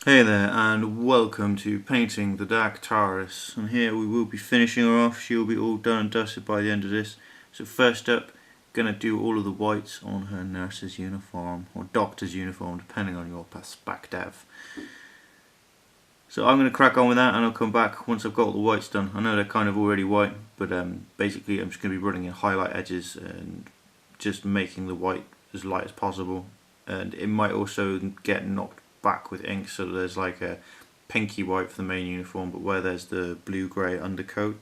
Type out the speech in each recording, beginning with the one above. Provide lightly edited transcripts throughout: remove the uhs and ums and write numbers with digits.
Hey there, and welcome to painting the Daktaris. And here we will be finishing her off. She'll be all done and dusted by the end of this. So first up, gonna do all of the whites on her nurse's uniform or doctor's uniform, depending on your perspective. So I'm gonna crack on with that, and I'll come back once I've got all the whites done. I know they're kind of already white, but basically I'm just gonna be running in highlight edges and just making the white as light as possible. And it might also get knocked back with ink, so there's like a pinky white for the main uniform, but where there's the blue-grey undercoat,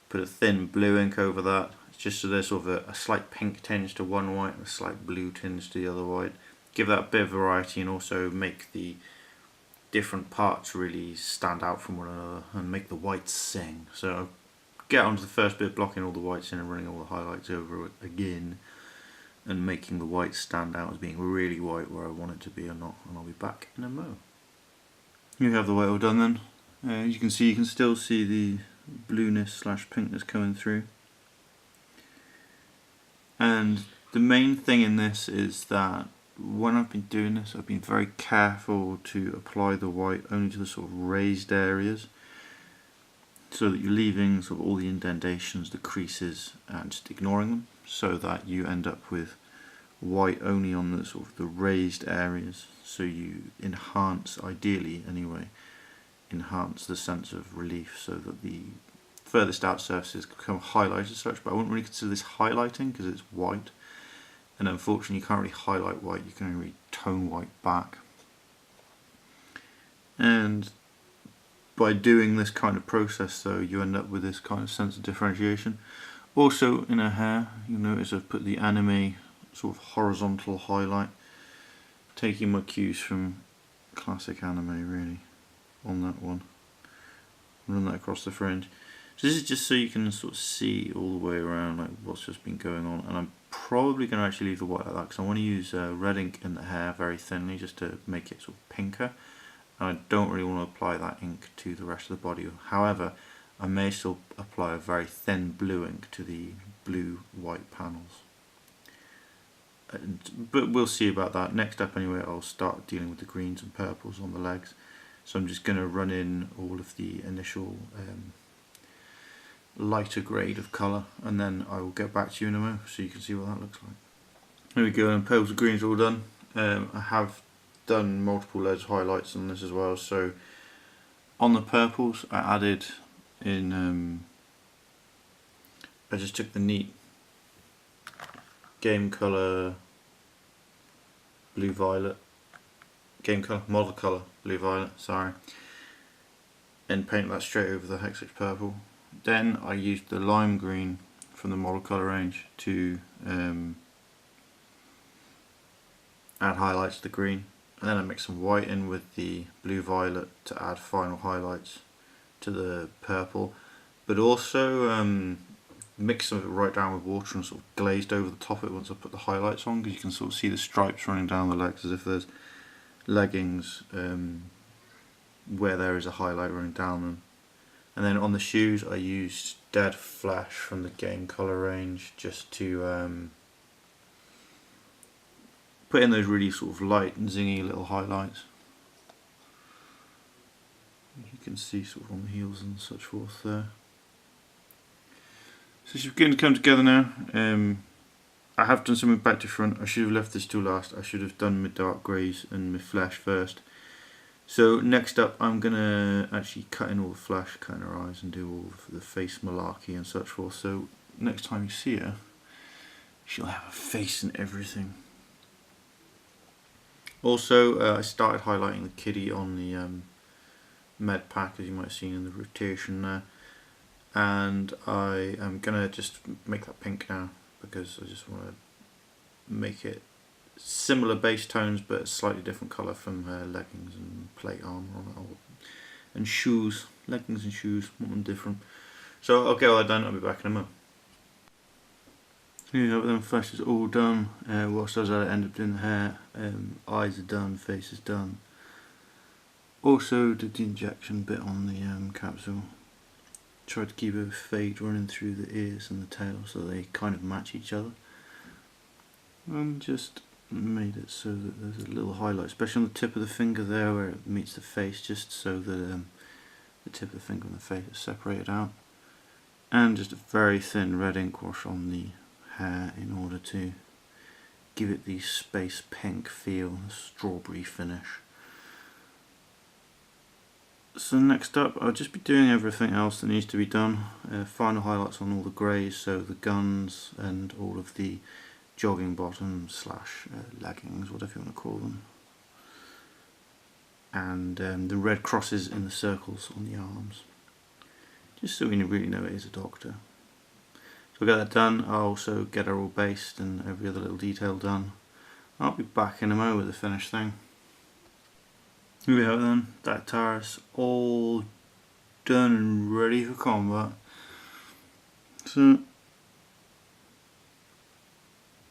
put a thin blue ink over that, just so there's sort of a slight pink tinge to one white and a slight blue tinge to the other white. Give that a bit of variety and also make the different parts really stand out from one another and make the whites sing. So I'll get onto the first bit, blocking all the whites in and running all the highlights over it again, and making the white stand out as being really white where I want it to be or not, and I'll be back in a mo. You have the white all done then. As you can still see the blueness slash pinkness coming through. And the main thing in this is that when I've been doing this, I've been very careful to apply the white only to the sort of raised areas, so that you're leaving sort of all the indentations, the creases, and just ignoring them, so that you end up with white only on the sort of the raised areas. So you enhance, ideally anyway, enhance the sense of relief, so that the furthest out surfaces become highlighted as such. But I wouldn't really consider this highlighting because it's white, and unfortunately you can't really highlight white, you can only really tone white back. And by doing this kind of process though, you end up with this kind of sense of differentiation. Also in her hair, you'll notice I've put the anime sort of horizontal highlight, taking my cues from classic anime really on that one. Run that across the fringe. So this is just so you can sort of see all the way around like what's just been going on, and I'm probably going to actually leave the white like that because I want to use red ink in the hair very thinly just to make it sort of pinker. I don't really want to apply that ink to the rest of the body. However, I may still apply a very thin blue ink to the blue-white panels. But we'll see about that. Next up anyway, I'll start dealing with the greens and purples on the legs. So I'm just going to run in all of the initial lighter grade of colour, and then I will get back to you in a moment so you can see what that looks like. There we go, and purples and greens are all done. I have done multiple layers of highlights on this as well. So on the purples I added in I just took the neat game colour blue violet, game colour, model colour blue violet, sorry, and paint that straight over the hexagon purple. Then I used the lime green from the model colour range to add highlights to the green. And then I mix some white in with the blue violet to add final highlights to the purple, but also mix some of it right down with water and sort of glazed over the top of it once I put the highlights on, because you can sort of see the stripes running down the legs as if there's leggings where there is a highlight running down them. And then on the shoes I used Dead Flesh from the game colour range just to put in those really sort of light and zingy little highlights. You can see sort of on the heels and such forth there. So she's beginning to come together now. I have done something back to front. I should have left this till last. I should have done my dark greys and my flesh first. So next up I'm going to actually cut in all the flesh, cut in her eyes and do all of the face malarkey and such forth. So next time you see her, she'll have a face and everything. Also, I started highlighting the kitty on the med pack, as you might have seen in the rotation there, and I am going to just make that pink now because I just want to make it similar base tones but a slightly different colour from her leggings and plate armour on it, and shoes, leggings and shoes, want them different. So I'll get all that done, I'll be back in a moment. Yeah, but then flesh is all done. What does that end up doing the hair? Eyes are done, face is done. Also did the injection bit on the capsule. Tried to keep a fade running through the ears and the tail so they kind of match each other. And just made it so that there's a little highlight, especially on the tip of the finger there where it meets the face, just so that the tip of the finger and the face is separated out. And just a very thin red ink wash on the hair in order to give it the space pink feel, the strawberry finish. So next up, I'll just be doing everything else that needs to be done. Final highlights on all the greys, so the guns and all of the jogging bottoms / leggings, whatever you want to call them. And the red crosses in the circles on the arms. Just so we really know it is a doctor. So I'll get that done. I'll also get her all based and every other little detail done. I'll be back in a moment with the finished thing. Here we have it then, Daktaris all done and ready for combat. So,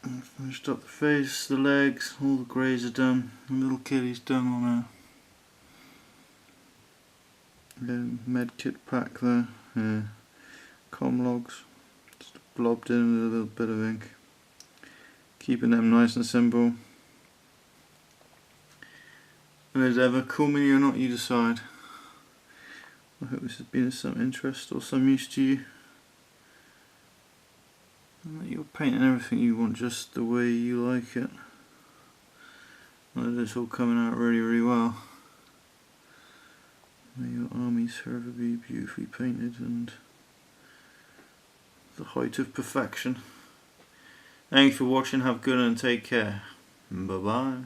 I've finished up the face, the legs, all the greys are done, the little kitty's done on a med kit pack there, com logs, just blobbed in with a little bit of ink, keeping them nice and simple. And as ever, call me or not, you decide. I hope this has been of some interest or some use to you. And that you're painting everything you want just the way you like it. And that it's all coming out really, really well. May your armies forever be beautifully painted and the height of perfection. Thanks for watching, have a good one and take care. Bye bye.